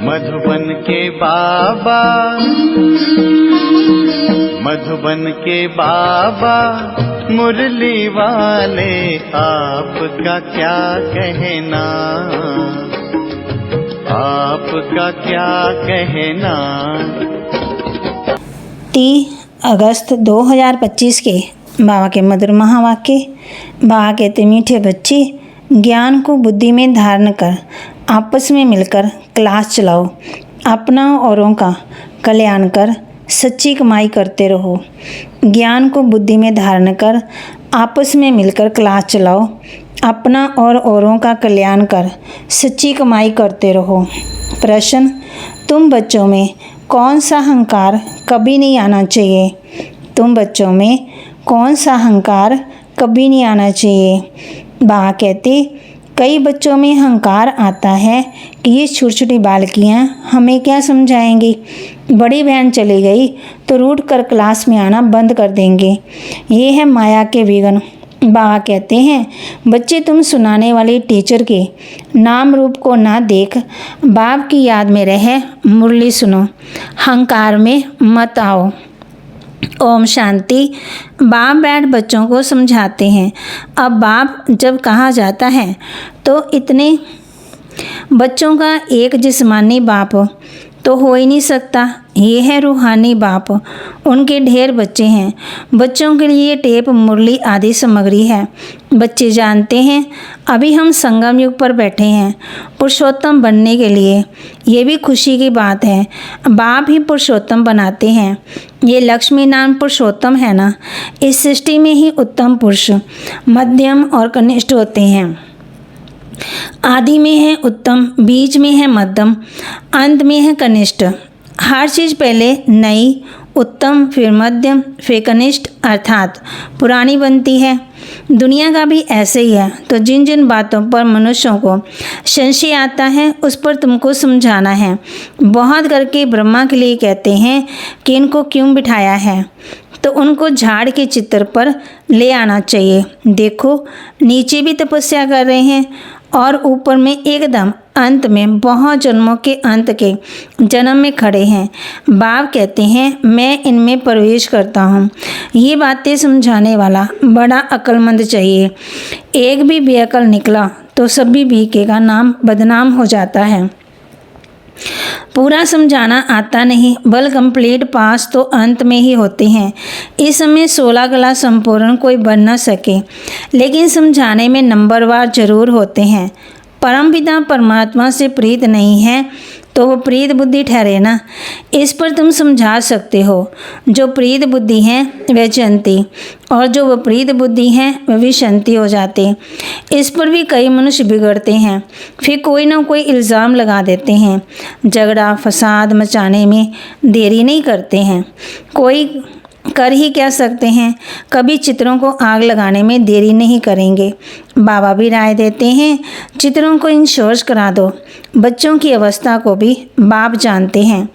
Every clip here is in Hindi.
मधुबन के बाबा, मधुबन के बाबा मुरली वाले, आपका क्या कहना, आपका क्या कहना। 30 अगस्त 2025 के बाबा के मधुर महावाक्य। बाबा कहते मीठे बच्चे, ज्ञान को बुद्धि में धारण कर आपस में मिलकर क्लास चलाओ, अपना औरों का कल्याण कर सच्ची कमाई करते रहो। ज्ञान को बुद्धि में धारण कर आपस में मिलकर क्लास चलाओ, अपना और औरों का कल्याण कर सच्ची कमाई करते रहो। प्रश्न, तुम बच्चों में कौन सा अहंकार कभी नहीं आना चाहिए? तुम बच्चों में कौन सा अहंकार कभी नहीं आना चाहिए? बाबा कहते, कई बच्चों में अहंकार आता है कि ये छोटी छोटी बालकियाँ हमें क्या समझाएंगी, बड़ी बहन चली गई तो रूठ कर क्लास में आना बंद कर देंगे। ये है माया के विघ्न। बाबा कहते हैं, बच्चे तुम सुनाने वाले टीचर के नाम रूप को ना देख, बाप की याद में रह मुरली सुनो, अहंकार में मत आओ। ओम शांति। बाप बैठ बच्चों को समझाते हैं। अब बाप जब कहा जाता है तो इतने बच्चों का एक जिस्मानी बाप तो हो ही नहीं सकता। ये है रूहानी बाप, उनके ढेर बच्चे हैं। बच्चों के लिए टेप, मुरली आदि सामग्री है। बच्चे जानते हैं अभी हम संगम युग पर बैठे हैं पुरुषोत्तम बनने के लिए। ये भी खुशी की बात है, बाप ही पुरुषोत्तम बनाते हैं। ये लक्ष्मी नाम पुरुषोत्तम है ना, इस सृष्टि में ही उत्तम पुरुष मध्यम और कनिष्ठ होते हैं। आदि में है उत्तम, बीच में है मध्यम, अंत में है कनिष्ठ। हर चीज़ पहले नई, उत्तम, फिर मध्यम, फिर कनिष्ठ अर्थात पुरानी बनती है। दुनिया का भी ऐसे ही है। तो जिन जिन बातों पर मनुष्यों को संशय आता है उस पर तुमको समझाना है। बहुत करके ब्रह्मा के लिए कहते हैं कि इनको क्यों बिठाया है, तो उनको झाड़ के चित्र पर ले आना चाहिए। देखो नीचे भी तपस्या कर रहे हैं और ऊपर में एकदम अंत में बहुत जन्मों के अंत के जन्म में खड़े हैं। बाप कहते हैं मैं इनमें प्रवेश करता हूँ। ये बातें समझाने वाला बड़ा अक्लमंद चाहिए। एक भी बेअक्ल निकला तो सभी बीके का नाम बदनाम हो जाता है। पूरा समझाना आता नहीं, बल कंप्लीट पास तो अंत में ही होते हैं। इस समय 16 क्लास संपूर्ण कोई बन न सके, लेकिन समझाने में नंबरवार जरूर होते हैं। परमपिता परमात्मा से प्रीत नहीं है तो वो प्रीत बुद्धि ठहरे ना। इस पर तुम समझा सकते हो। जो प्रीत बुद्धि है वह चंती, और जो विपरीत बुद्धि है वह विशंति हो जाते। इस पर भी कई मनुष्य बिगड़ते हैं, फिर कोई ना कोई इल्ज़ाम लगा देते हैं। झगड़ा फसाद मचाने में देरी नहीं करते हैं। कोई कर ही क्या सकते हैं, कभी चित्रों को आग लगाने में देरी नहीं करेंगे। बाबा भी राय देते हैं चित्रों को इंश्योर करा दो। बच्चों की अवस्था को भी बाप जानते हैं।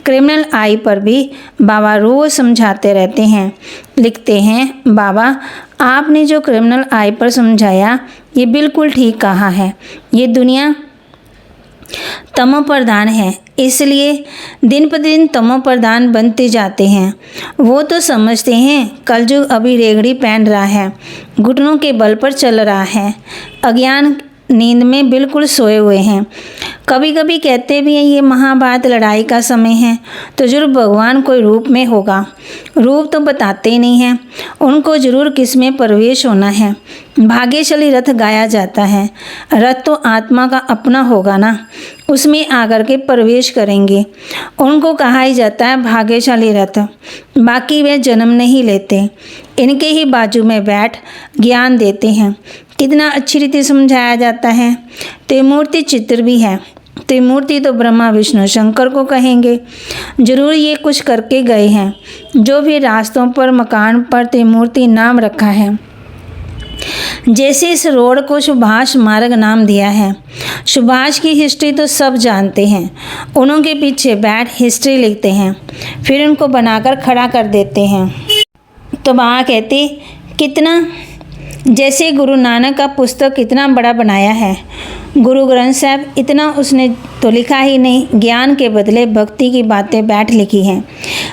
क्रिमिनल आई पर भी बाबा रोज समझाते रहते हैं। लिखते हैं, बाबा आपने जो क्रिमिनल आई पर समझाया ये बिल्कुल ठीक कहा है। ये दुनिया तमो प्रधान है, इसलिए दिन पर दिन तमो प्रधान बनते जाते हैं। वो तो समझते हैं कलयुग अभी रेगड़ी पहन रहा है, घुटनों के बल पर चल रहा है। अज्ञान नींद में बिल्कुल सोए हुए हैं। कभी कभी कहते भी हैं ये महाभारत लड़ाई का समय है, तो जरूर भगवान कोई रूप में होगा। रूप तो बताते ही नहीं हैं, उनको जरूर किस में प्रवेश होना है। भाग्यशाली रथ गाया जाता है, रथ तो आत्मा का अपना होगा ना, उसमें आकर के प्रवेश करेंगे। उनको कहा ही जाता है भाग्यशाली रथ, बाकी वे जन्म नहीं लेते। इनके ही बाजू में बैठ ज्ञान देते हैं। कितना अच्छी रीति समझाया जाता है। त्रिमूर्ति चित्र भी है। त्रिमूर्ति तो ब्रह्मा विष्णु शंकर को कहेंगे। जरूर ये कुछ करके गए हैं। जो भी रास्तों पर मकान पर त्रिमूर्ति नाम रखा है, जैसे इस रोड को सुभाष मार्ग नाम दिया है। सुभाष की हिस्ट्री तो सब जानते हैं। उन्होंने पीछे बैठ हिस्ट्री लिखते हैं, फिर उनको बनाकर खड़ा कर देते हैं। तो वहाँ कहते कितना, जैसे गुरु नानक का पुस्तक कितना बड़ा बनाया है, गुरु ग्रंथ साहब इतना उसने तो लिखा ही नहीं, ज्ञान के बदले भक्ति की बातें बैठ लिखी हैं।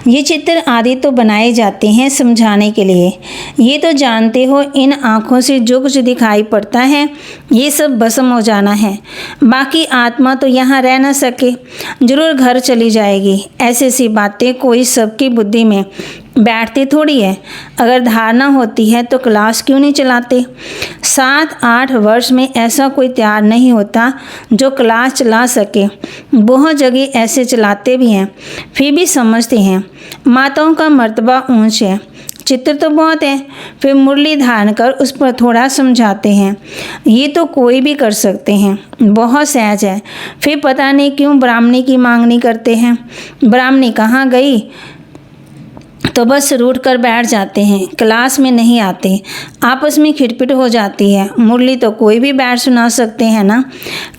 ये चित्र आदि तो बनाए जाते हैं समझाने के लिए। ये तो जानते हो इन आँखों से जो कुछ दिखाई पड़ता है ये सब भस्म हो जाना है। बाकी आत्मा तो यहाँ रह न सके, जरूर घर चली जाएगी। ऐसी सी बातें कोई सबकी बुद्धि में बैठती थोड़ी है। अगर धारणा होती है तो क्लास क्यों नहीं चलाते? 7-8 वर्ष में ऐसा कोई तैयार नहीं होता जो क्लास चला सके। बहुत जगह ऐसे चलाते भी हैं, फिर भी समझते हैं माताओं का मर्तबा ऊंच है। चित्र तो बहुत है, फिर मुरली धारण कर उस पर थोड़ा समझाते हैं। ये तो कोई भी कर सकते हैं, बहुत सहज है। फिर पता नहीं क्यों ब्राह्मणी की मांगनी करते हैं। ब्राह्मणी कहाँ गई तो बस रूठ कर बैठ जाते हैं, क्लास में नहीं आते, आपस में खिटपिट हो जाती है। मुरली तो कोई भी बैठ सुना सकते हैं ना।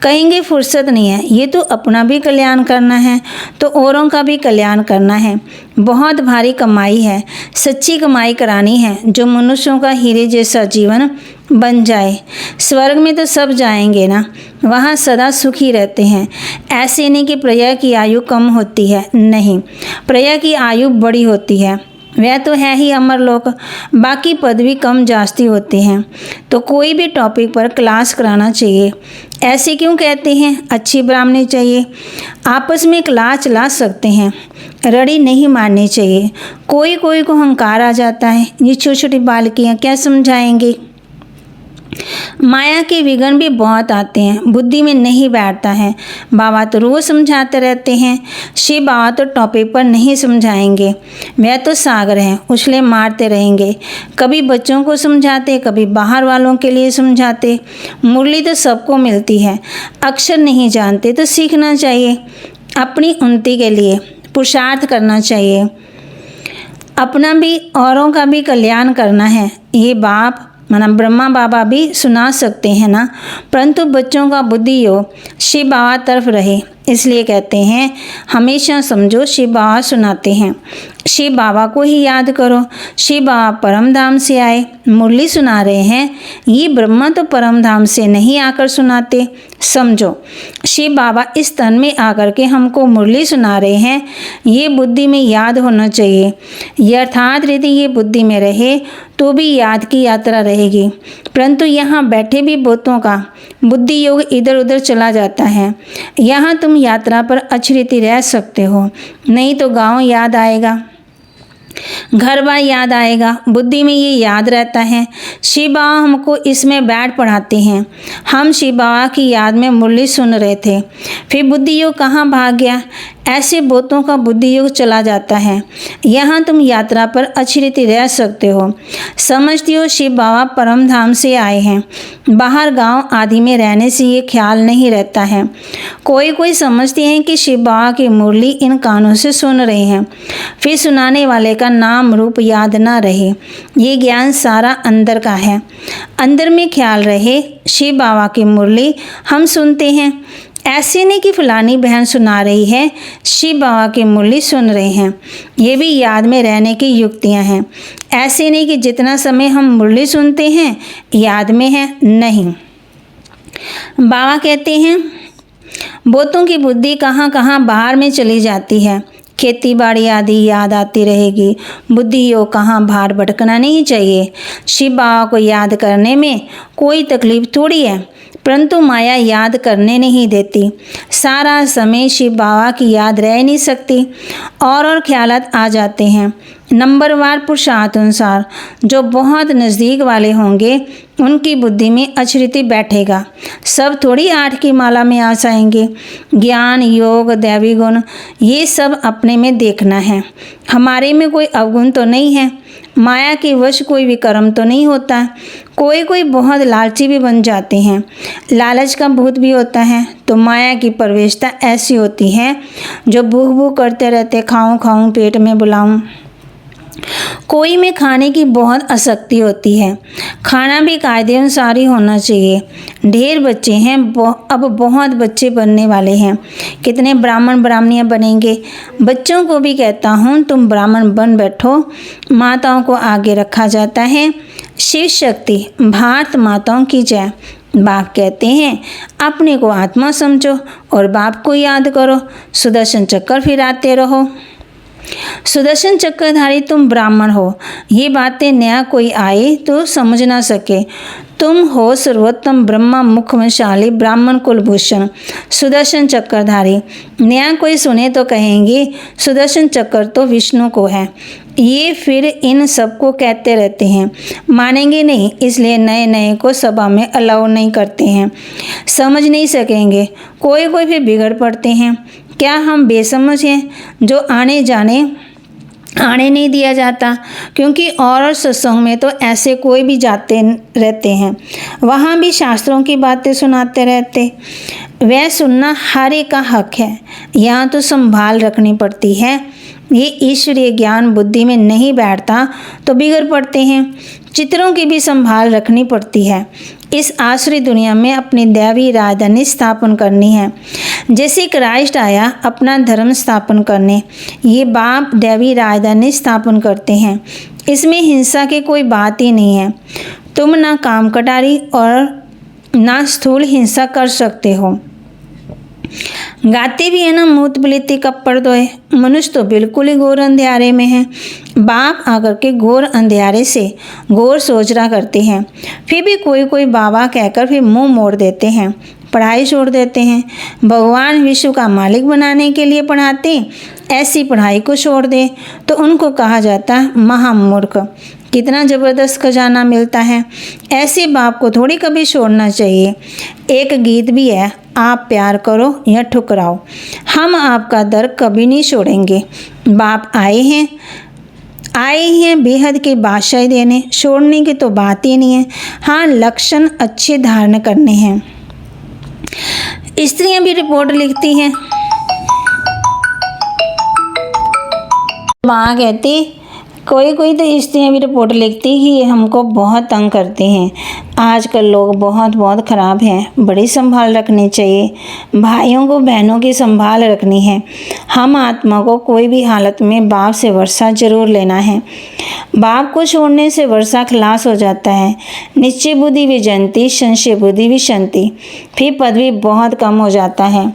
कहेंगे फुर्सत नहीं है। ये तो अपना भी कल्याण करना है तो औरों का भी कल्याण करना है। बहुत भारी कमाई है, सच्ची कमाई करानी है जो मनुष्यों का हीरे जैसा जीवन बन जाए। स्वर्ग में तो सब जाएंगे ना, वहाँ सदा सुखी रहते हैं। ऐसे नहीं कि प्रया की आयु कम होती है, नहीं, प्रया की आयु बड़ी होती है। वह तो है ही अमरलोक, बाकी पद भी कम जास्ती होते हैं। तो कोई भी टॉपिक पर क्लास कराना चाहिए। ऐसे क्यों कहते हैं अच्छी ब्राह्मणी चाहिए? आपस में क्लास चला सकते हैं, रड़ी नहीं मारनी चाहिए। कोई कोई को अहंकार आ जाता है, ये छोटी छोटी बालकियाँ क्या समझाएंगी। माया के विघ्न भी बहुत आते हैं, बुद्धि में नहीं बैठता है। बाबा तो रोज समझाते रहते हैं, शिव बाबा तो टॉपिक पर नहीं समझाएंगे। वह तो सागर हैं, उछले मारते रहेंगे। कभी बच्चों को समझाते, कभी बाहर वालों के लिए समझाते। मुरली तो सबको मिलती है, अक्षर नहीं जानते तो सीखना चाहिए। अपनी उन्नति के लिए पुरुषार्थ करना चाहिए, अपना भी औरों का भी कल्याण करना है। ये बाप माना ब्रह्मा बाबा भी सुना सकते हैं ना, परंतु बच्चों का बुद्धि योग शिव बाबा तरफ रहे, इसलिए कहते हैं हमेशा समझो शिव बाबा सुनाते हैं। शिव बाबा को ही याद करो। शिव बाबा परम धाम से आए, मुरली सुना रहे हैं। ये ब्रह्मा तो परम धाम से नहीं आकर सुनाते। समझो, शिव बाबा इस तन में आकर के हमको मुरली सुना रहे हैं। ये बुद्धि में याद होना चाहिए। यथार्थ रीति ये बुद्धि में रहे तो भी याद की यात्रा रहेगी। परंतु यहाँ बैठे भी बहुतों का बुद्धि योग इधर उधर चला जाता है। यहाँ तुम यात्रा पर अच्छी रीति रह सकते हो, नहीं तो गांव याद आएगा, घर बार याद आएगा। बुद्धि में ये याद रहता है। शिव बाबा हमको इसमें बैठ पढ़ाते हैं। हम शिव बाबा की याद में मुरली सुन रहे थे, फिर बुद्धि योग कहाँ भाग गया। ऐसे बहुतों का बुद्धि योग चला जाता है। यहाँ तुम यात्रा पर अच्छी रीति रह सकते हो। समझती हो शिव बाबा परम धाम से आए हैं, बाहर गांव आदि में रहने से ये ख्याल नहीं रहता है। कोई कोई समझते हैं कि शिव बाबा की मुरली इन कानों से सुन रहे हैं, फिर सुनाने वाले का नाम रूप याद ना रहे। ये ज्ञान सारा अंदर का है, अंदर में ख्याल रहे शिव बाबा की मुरली हम सुनते हैं। ऐसे नहीं कि फलानी बहन सुना रही है, शिव बाबा की मुरली सुन रहे हैं। ये भी याद में रहने की युक्तियां हैं। ऐसे नहीं कि जितना समय हम मुरली सुनते हैं याद में है, नहीं। बाबा कहते हैं बहुतों की बुद्धि कहाँ कहाँ बाहर में चली जाती है। खेती बाड़ी आदि याद आती रहेगी, बुद्धि योग कहाँ बाहर भटकना नहीं चाहिए। शिव बाबा को याद करने में कोई तकलीफ थोड़ी है, परंतु माया याद करने नहीं देती। सारा समय शिव बाबा की याद रह नहीं सकती, और ख्यालात आ जाते हैं। नंबरवार पुरुषार्थ अनुसार जो बहुत नज़दीक वाले होंगे उनकी बुद्धि में अचरित बैठेगा। सब थोड़ी 8 की माला में आ जाएंगे। ज्ञान योग दैवी गुण ये सब अपने में देखना है। हमारे में कोई अवगुण तो नहीं है, माया के वश कोई विक्रम तो नहीं होता। कोई कोई बहुत लालची भी बन जाते हैं, लालच का भूत भी होता है। तो माया की प्रवेशता ऐसी होती है जो भूख भूख करते रहते, खाऊं खाऊं पेट में बुलाऊं। कोई में खाने की बहुत आसक्ति होती है, खाना भी कायदे अनुसार ही होना चाहिए। ढेर बच्चे हैं, अब बहुत बच्चे बनने वाले हैं। कितने ब्राह्मण ब्राह्मणियाँ बनेंगे। बच्चों को भी कहता हूँ तुम ब्राह्मण बन बैठो। माताओं को आगे रखा जाता है। शिव शक्ति भारत माताओं की जय। बाप कहते हैं अपने को आत्मा समझो और बाप को याद करो, सुदर्शन चक्र फिराते रहो। सुदर्शन चक्रधारी तुम ब्राह्मण हो, ये बातें नया कोई आए तो समझ ना सके। तुम हो सर्वोत्तम ब्रह्मा मुखमशाली ब्राह्मण कुलभूषण सुदर्शन चक्रधारी। नया कोई सुने तो कहेंगे सुदर्शन चक्र तो विष्णु को है। ये फिर इन सबको कहते रहते हैं, मानेंगे नहीं, इसलिए नए नए को सभा में अलाउ नहीं करते हैं। समझ नहीं सकेंगे, कोई कोई फिर बिगड़ पड़ते हैं। क्या हम बेसमझ हैं जो आने नहीं दिया जाता? क्योंकि और सत्संग में तो ऐसे कोई भी जाते रहते हैं, वहाँ भी शास्त्रों की बातें सुनाते रहते। वह सुनना हर एक का हक है, यहाँ तो संभाल रखनी पड़ती है। ये ईश्वरीय ज्ञान बुद्धि में नहीं बैठता तो बिगड़ पड़ते हैं। चित्रों की भी संभाल रखनी पड़ती है। इस आसुरी दुनिया में अपनी दैवी राजधानी स्थापन करनी है। जैसे क्राइस्ट आया अपना धर्म स्थापन करने, ये बाप दैवी राजधानी स्थापन करते हैं। इसमें हिंसा की कोई बात ही नहीं है। तुम ना काम कटारी और ना स्थूल हिंसा कर सकते हो। गाते भी है ना मूत बिलिति कप्पड़ दोए। मनुष्य तो बिल्कुल ही घोर अंधेरे में है। बाप आकर के घोर अंधेरे से घोर सोचना करते हैं, फिर भी कोई कोई बाबा कहकर फिर मुंह मोड़ देते हैं, पढ़ाई छोड़ देते हैं। भगवान विश्व का मालिक बनाने के लिए पढ़ाते, ऐसी पढ़ाई को छोड़ दे तो उनको कहा जाता है महामूर्ख। कितना ज़बरदस्त खजाना मिलता है। ऐसे बाप को थोड़ी कभी छोड़ना चाहिए। एक गीत भी है, आप प्यार करो या ठुकराओ, हम आपका दर कभी नहीं छोड़ेंगे। बाप आए हैं बेहद के बादशाही देने, छोड़ने की तो बात ही नहीं है। हाँ, लक्षण अच्छे धारण करने हैं। स्त्रियां भी रिपोर्ट लिखती हैं। माँ कहती कोई तो स्त्रियाँ भी रिपोर्ट लिखती कि ये हमको बहुत तंग करते हैं। आजकल लोग बहुत ख़राब हैं, बड़ी संभाल रखनी चाहिए। भाइयों को बहनों की संभाल रखनी है। हम आत्मा को कोई भी हालत में बाप से वर्षा जरूर लेना है। बाप को छोड़ने से वर्षा खलास हो जाता है। निश्चय बुद्धि विजंती, संशय बुद्धि विशंति, फिर पदवी बहुत कम हो जाता है।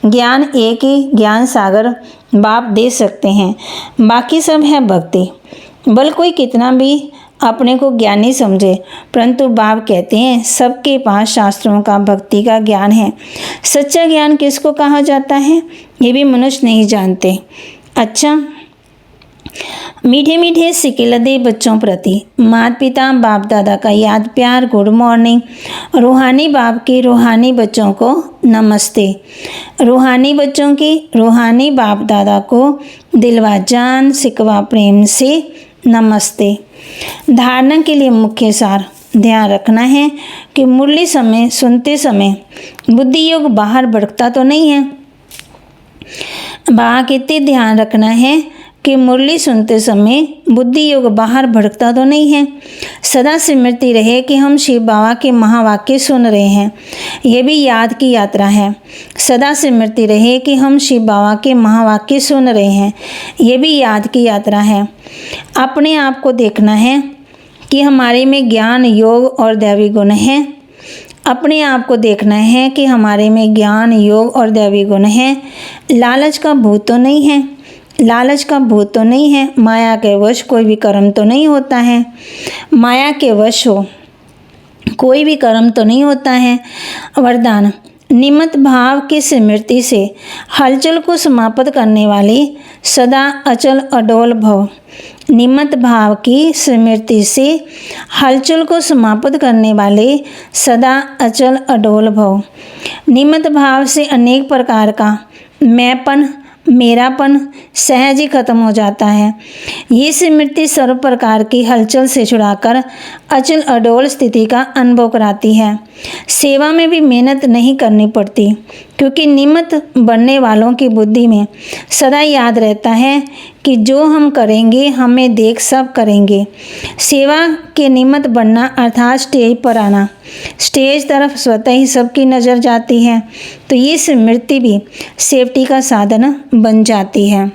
ज्ञान एक ही ज्ञान सागर बाप दे सकते हैं, बाकी सब है भक्ति। बल कोई कितना भी अपने को ज्ञानी समझे, परंतु बाप कहते हैं सबके पास शास्त्रों का भक्ति का ज्ञान है। सच्चा ज्ञान किसको कहा जाता है ये भी मनुष्य नहीं जानते। अच्छा, मीठे मीठे सिकिलदे बच्चों प्रति माता पिता बाप दादा का याद प्यार, गुड मॉर्निंग। रूहानी बाप के रूहानी बच्चों को नमस्ते। रूहानी बच्चों की रूहानी बाप दादा को दिलवा जान सिकवा प्रेम से नमस्ते। धारणा के लिए मुख्य सार ध्यान रखना है कि मुरली समय सुनते समय बुद्धि योग बाहर भटकता तो नहीं है। बाबा कहते ध्यान रखना है कि मुरली सुनते समय बुद्धि योग बाहर भटकता तो नहीं है। सदा स्मृति रहे कि हम शिव बाबा के महावाक्य सुन रहे हैं, यह भी याद की यात्रा है। सदा स्मृति रहे कि हम शिव बाबा के महावाक्य सुन रहे हैं, यह भी याद की यात्रा है। अपने आप को देखना है कि हमारे में ज्ञान योग और दैवी गुण हैं। अपने आप को देखना है कि हमारे में ज्ञान योग और दैवी गुण हैं। लालच का भूत तो नहीं है, लालच का भूत तो नहीं है। माया के वश कोई भी कर्म तो नहीं होता है। माया के वश हो कोई भी कर्म तो नहीं होता है। वरदान, निमित्त भाव की स्मृति से हलचल को समाप्त करने वाली सदा अचल अडोल भव। निमित्त भाव की स्मृति से हलचल को समाप्त करने वाले सदा अचल अडोल भव। निमित्त भाव से अनेक प्रकार का मैंपन मेरापन सहज ही खत्म हो जाता है। ये स्मृति सर्व प्रकार की हलचल से छुड़ाकर अचल अडोल स्थिति का अनुभव कराती है। सेवा में भी मेहनत नहीं करनी पड़ती, क्योंकि निमित्त बनने वालों की बुद्धि में सदा याद रहता है कि जो हम करेंगे हमें देख सब करेंगे। सेवा के निमित्त बनना अर्थात स्टेज पर आना, स्टेज तरफ स्वतः ही सबकी नज़र जाती है, तो ये स्मृति भी सेफ्टी का साधन बन जाती है।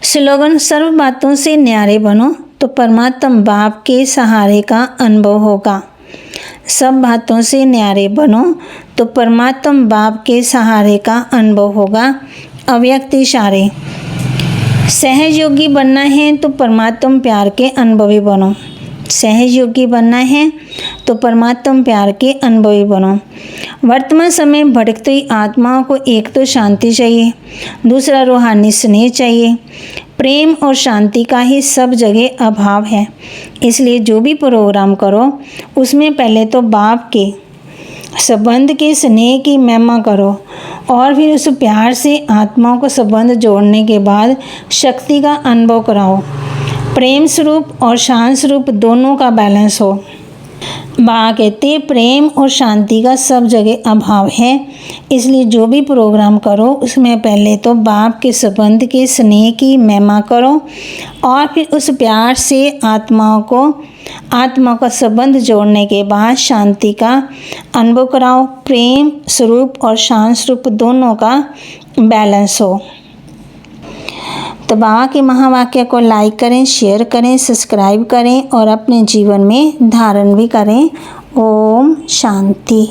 स्लोगन, सर्व बातों से न्यारे बनो तो परमात्मा बाप के सहारे का अनुभव होगा। सब बातों से न्यारे बनो तो परमात्मा बाप के सहारे का अनुभव होगा। अव्यक्त इशारे। सहयोगी बनना है तो परमात्मा प्यार के अनुभवी बनो। सहयोगी बनना है तो परमात्मा प्यार के अनुभवी बनो। वर्तमान समय भटकती हुई आत्माओं को एक तो शांति चाहिए, दूसरा रूहानी स्नेह चाहिए। प्रेम और शांति का ही सब जगह अभाव है। इसलिए जो भी प्रोग्राम करो उसमें पहले तो बाप के संबंध के स्नेह की महिमा करो और फिर उस प्यार से आत्माओं को संबंध जोड़ने के बाद शक्ति का अनुभव कराओ। प्रेम स्वरूप और शांत स्वरूप दोनों का बैलेंस हो। बाबा कहते प्रेम और शांति का सब जगह अभाव है। इसलिए जो भी प्रोग्राम करो उसमें पहले तो बाप के संबंध के स्नेह की महिमा करो और फिर उस प्यार से आत्मा का संबंध जोड़ने के बाद शांति का अनुभव कराओ। प्रेम स्वरूप और शांत स्वरूप दोनों का बैलेंस हो। तो बाबा के महावाक्य को लाइक करें, शेयर करें, सब्सक्राइब करें और अपने जीवन में धारण भी करें। ओम शांति।